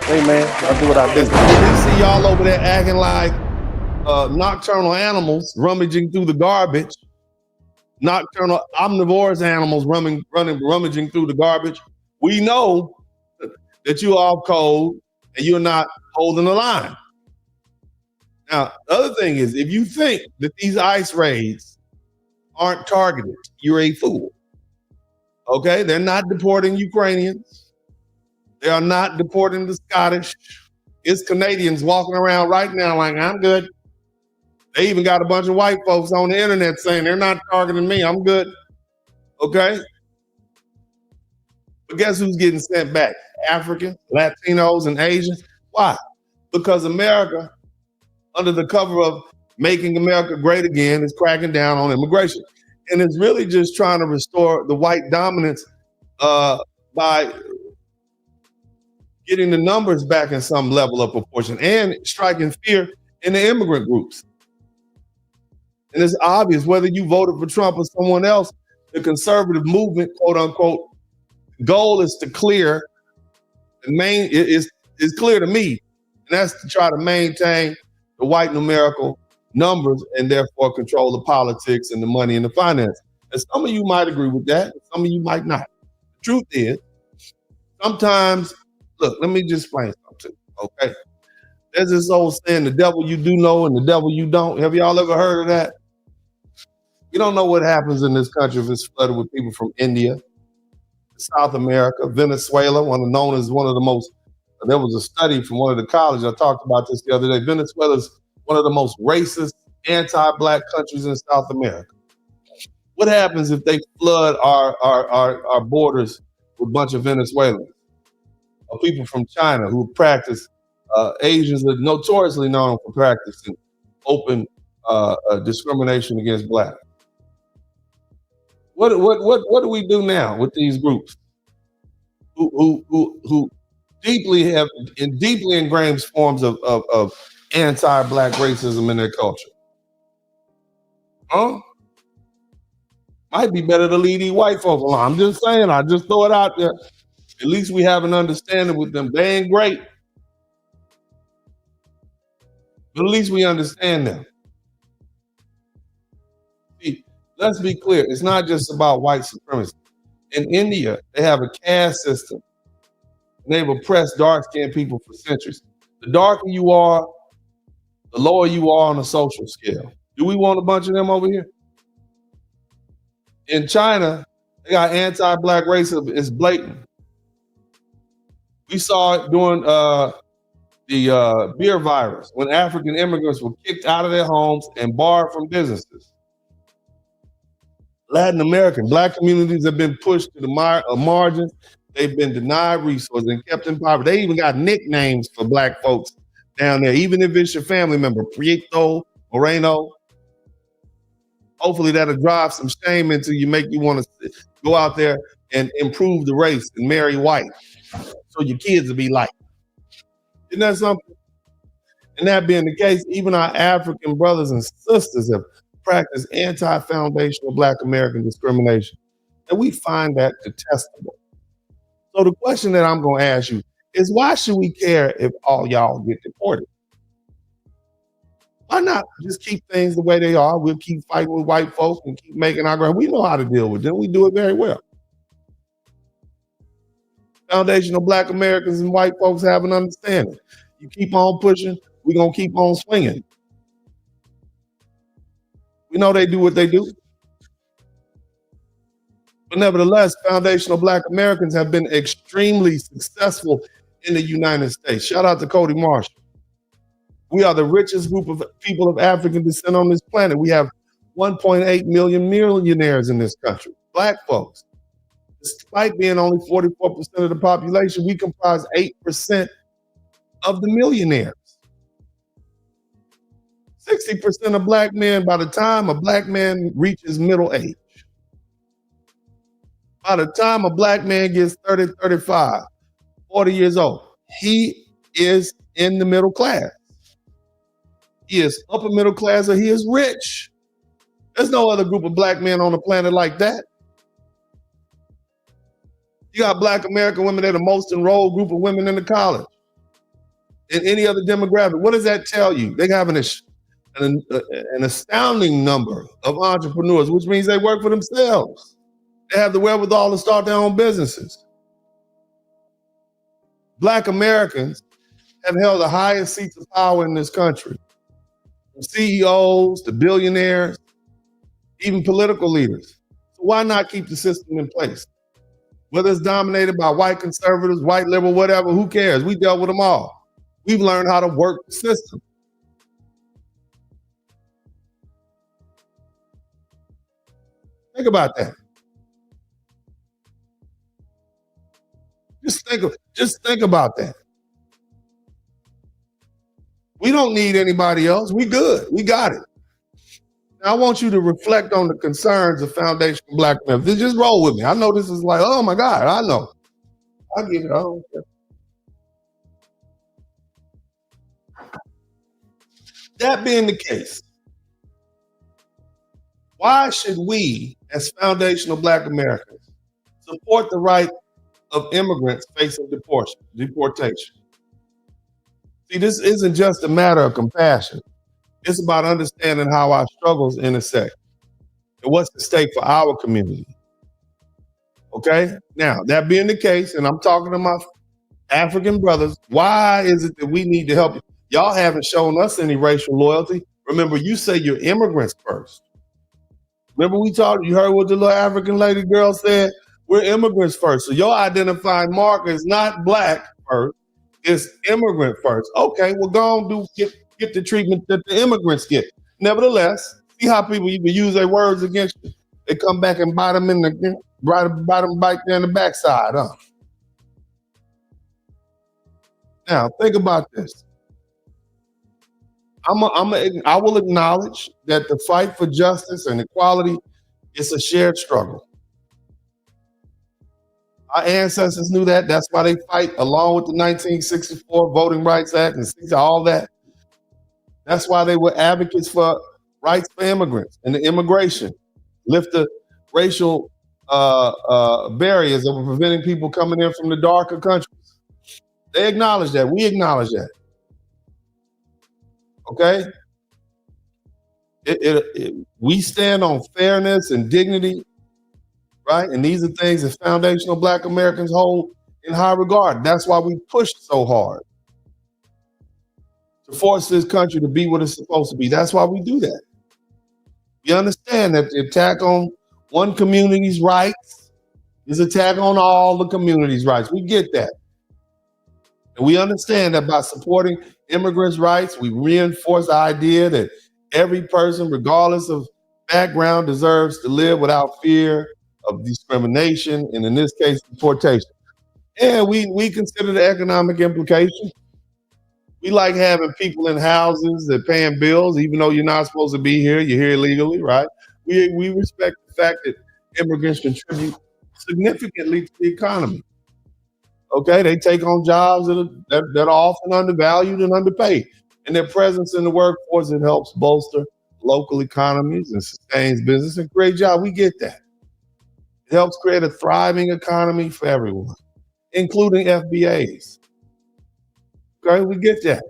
Hey man, I do what I do. We see y'all over there acting like nocturnal animals rummaging through the garbage. Nocturnal omnivorous animals rummaging through the garbage. We know that you're off code and you're not holding the line. Now, the other thing is, if you think that these ICE raids aren't targeted, you're a fool. Okay? They're not deporting Ukrainians. They are not deporting the Scottish. It's Canadians walking around right now like, I'm good. They even got a bunch of white folks on the internet saying they're not targeting me. I'm good. Okay? But guess who's getting sent back? Africans, Latinos, and Asians. Why? Because America, under the cover of making America great again, is cracking down on immigration. And it's really just trying to restore the white dominance by getting the numbers back in some level of proportion and striking fear in the immigrant groups. And it's obvious whether you voted for Trump or someone else, the conservative movement, quote unquote, goal is to clear the main is clear to me. And that's to try to maintain the white numerical numbers and therefore control the politics and the money and the finance. And some of you might agree with that, some of you might not. The truth is, sometimes, look, let me just explain something, okay? There's this old saying, the devil you do know and the devil you don't. Have y'all ever heard of that? You don't know what happens in this country if it's flooded with people from India, South America, Venezuela, known as one of the most, there was a study from one of the colleges, I talked about this the other day. Venezuela is one of the most racist, anti-black countries in South America. What happens if they flood our borders with a bunch of Venezuelans or people from China who practice, Asians are notoriously known for practicing open discrimination against black. What do we do now with these groups who deeply ingrained forms of anti-black racism in their culture? Huh? Might be better to leave these white folks alone. I'm just saying, I just throw it out there. At least we have an understanding with them. They ain't great, but at least we understand them. See, let's be clear. It's not just about white supremacy. In India, they have a caste system. And they've oppressed dark-skinned people for centuries. The darker you are, the lower you are on the social scale. Do we want a bunch of them over here? In China, they got anti-black racism. It's blatant. We saw it during the beer virus when African immigrants were kicked out of their homes and barred from businesses. Latin American black communities have been pushed to the margins. They've been denied resources and kept in poverty. They even got nicknames for black folks down there, even if it's your family member, Prieto, Moreno. Hopefully that'll drive some shame into you, make you want to go out there and improve the race and marry white so your kids will be like. Isn't that something? And that being the case, even our African brothers and sisters have practiced anti-foundational black American discrimination. And we find that detestable. So the question that I'm going to ask you is, why should we care if all y'all get deported? Why not just keep things the way they are? We'll keep fighting with white folks and keep making our ground. We know how to deal with them. We do it very well. Foundational black Americans and white folks have an understanding. You keep on pushing, we're going to keep on swinging. We know they do what they do. But nevertheless, foundational black Americans have been extremely successful in the United States. Shout out to Cody Marshall. We are the richest group of people of African descent on this planet. We have 1.8 million millionaires in this country, black folks. Despite being only 44% of the population, we comprise 8% of the millionaires. 60% of black men, by the time a black man reaches middle age, by the time a black man gets 30, 35, 40 years old, he is in the middle class. He is upper middle class or he is rich. There's no other group of black men on the planet like that. You got black American women, they're the most enrolled group of women in the college. in any other demographic. What does that tell you? They have an astounding number of entrepreneurs, which means they work for themselves. They have the wherewithal to start their own businesses. Black Americans have held the highest seats of power in this country. From CEOs to billionaires, even political leaders. So why not keep the system in place? Whether it's dominated by white conservatives, white liberal, whatever, who cares? We dealt with them all. We've learned how to work the system. Think about that. Just think about that. We don't need anybody else. We good. We got it. Now, I want you to reflect on the concerns of foundational Black members. Just roll with me. I know this is like, oh my God, I know. I get it. I don't care. That being the case, why should we, as foundational Black Americans, support the right of immigrants facing deportation? See, this isn't just a matter of compassion. It's about understanding how our struggles intersect and what's at stake for our community. Okay? Now, that being the case, and I'm talking to my African brothers, why is it that we need to help you? Y'all haven't shown us any racial loyalty. Remember, you say you're immigrants first. Remember we talked, you heard what the little African lady girl said? We're immigrants first. So your identifying marker is not Black first, it's immigrant first. Okay, well, go on, get the treatment that the immigrants get. Nevertheless, see how people even use their words against you? They come back and bite them bite you in the backside, huh? Now, think about this. I will acknowledge that the fight for justice and equality is a shared struggle. Our ancestors knew that. That's why they fight along with the 1964 Voting Rights Act and all that. That's why they were advocates for rights for immigrants and the immigration, lift the racial barriers that were preventing people coming in from the darker countries. They acknowledge that. We acknowledge that. Okay? We stand on fairness and dignity, right? And these are things that foundational Black Americans hold in high regard. That's why we push so hard to force this country to be what it's supposed to be. That's why we do that. We understand that the attack on one community's rights is attack on all the community's rights. We get that. And we understand that by supporting immigrants' rights, we reinforce the idea that every person, regardless of background, deserves to live without fear of discrimination, and in this case, deportation. And we consider the economic implications. We like having people in houses that paying bills, even though you're not supposed to be here, you're here illegally, right? We respect the fact that immigrants contribute significantly to the economy. Okay, they take on jobs that are often undervalued and underpaid. And their presence in the workforce, it helps bolster local economies and sustains business and create jobs. We get that. It helps create a thriving economy for everyone, including FBAs. Okay, we get that.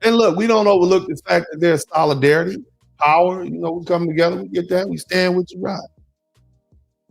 And look, we don't overlook the fact that there's solidarity, power, we come together, we get that, we stand with you, right?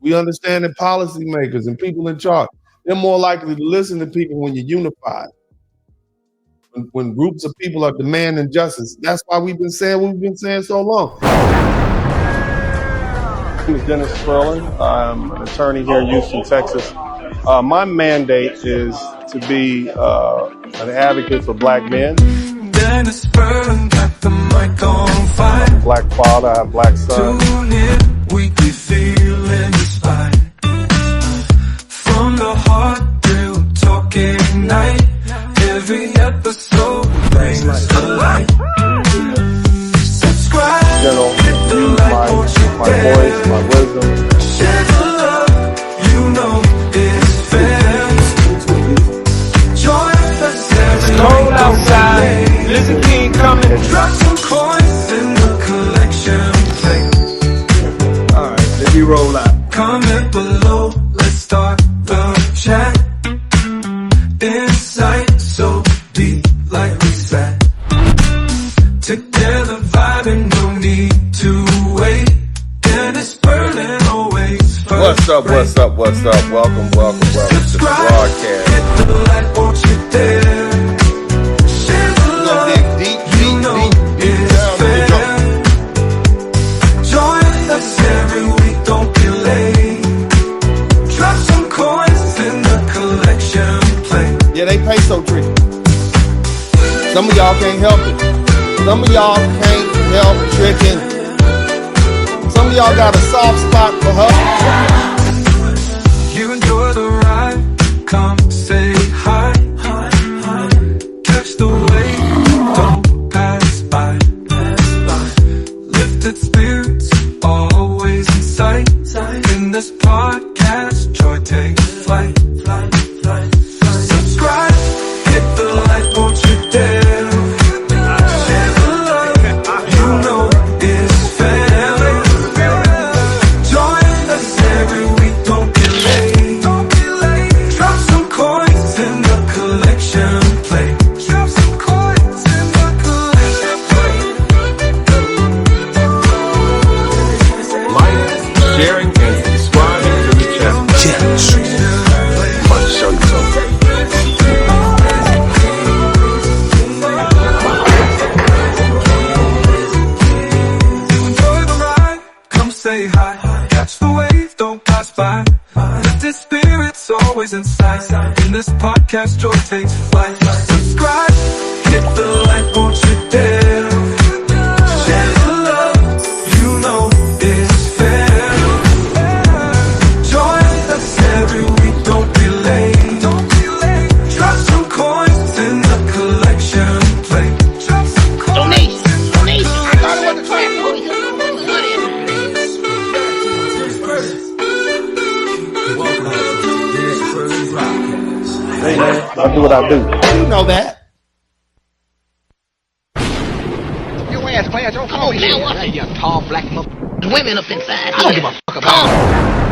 We understand that policymakers and people in charge, they're more likely to listen to people when you're unified. When groups of people are demanding justice. That's why we've been saying what we've been saying so long. My name is DennisSpurling. I'm an attorney here in Houston, Texas. My mandate is to be an advocate for Black men. DennisSpurling, got the mic on fire. I'm a Black father, I have Black sons. Tune in, weekly feeling inspired. From the heart, real talking night. Every episode brings us alive. Subscribe, hit the like, my voice, my wisdom. share the love, it's fair. Join us every Cold outside, listen King coming. Drop some coins in the collection plate. Alright, let me roll out. What's up? Welcome to the broadcast. Hit the like, won't you dare? Share the love, you know it's fair. Join us every week, don't be late. Drop some coins in the collection plate. Yeah, they peso tricky. Some of y'all can't help it. Some of y'all can't help tricking. Some of y'all got a soft spot for her. You enjoy the ride, come say hi. Catch the wave, don't pass by. Lifted spirits, always in sight. In this podcast, joy takes flight. Subscribe, hit the like, won't you dare? Share the love, you know it's fair. Join us every week, don't be late. Drop some coins in the collection plate. Drop some coins in the collection plate. Like, sharing, and subscribing to the channel. I'm about to show you something. You enjoy the ride, come say hi. Catch the wave, don't pass by. Lifted spirits always in sight. In this podcast, joy takes flight. Subscribe, hit the like, won't you dare? Share the love, you know it's fair. Join us every week, don't be late. Drop some coins in the collection plate. Drop some coins. Donation. I thought it was a trap. Hey man, I do what I do. You know that. Your ass, class, don't come over here. You tall black mother. Women up inside. I don't give a fuck about